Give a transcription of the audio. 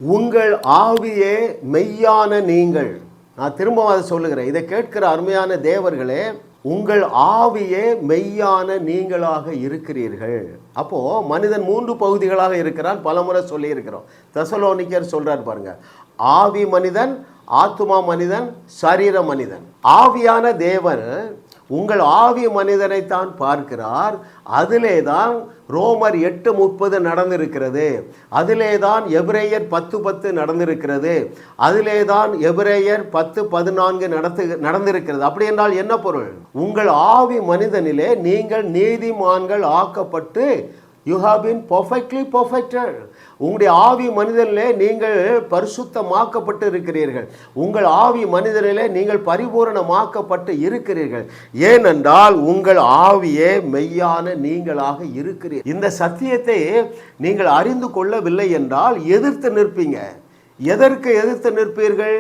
உங்கள் ஆவியே மெய்யான நீங்கள். நான் திரும்பவும் அதை சொல்லுகிறேன். இதை கேட்கிற அருமையான தேவர்களே, உங்கள் ஆவியே மெய்யான நீங்களாக இருக்கிறீர்கள். அப்போ மனிதன் 3 பகுதிகளாக இருக்கிறான். பலமுறை சொல்லி இருக்கிறோம். தெசலோனிக்கர் சொல்றார் பாருங்க, ஆவி மனிதன், ஆத்துமா மனிதன், சரீர மனிதன். ஆவியான தேவன் உங்கள் ஆவி மனிதனைத்தான் பார்க்கிறார். அதிலே தான் ரோமர் 8:30 நடந்திருக்கிறது. அதிலே தான் எபிரேயர் 10:10 நடந்திருக்கிறது. அதிலே தான் எபிரேயர் 10:14 நடந்திருக்கிறது. அப்படி என்றால் என்ன பொருள்? உங்கள் ஆவி மனிதனிலே நீங்கள் நீதிமான்கள் ஆக்கப்பட்டு you have been perfectly perfected. உங்களுடைய ஆவி மனிதனிலே நீங்கள் பரிசுத்தமாக்கப்பட்டு இருக்கிறீர்கள். உங்கள் ஆவி மனிதனிலே நீங்கள் பரிபூரணமாக்கப்பட்டு இருக்கிறீர்கள். ஏனென்றால் உங்கள் ஆவியே மெய்யான நீங்களாக இருக்கிறீர்கள். இந்த சத்தியத்தை நீங்கள் அறிந்து கொள்ளவில்லை என்றால் எதிர்த்து நிற்பீங்க. எதற்கு எதிர்த்து நிற்பீர்கள்?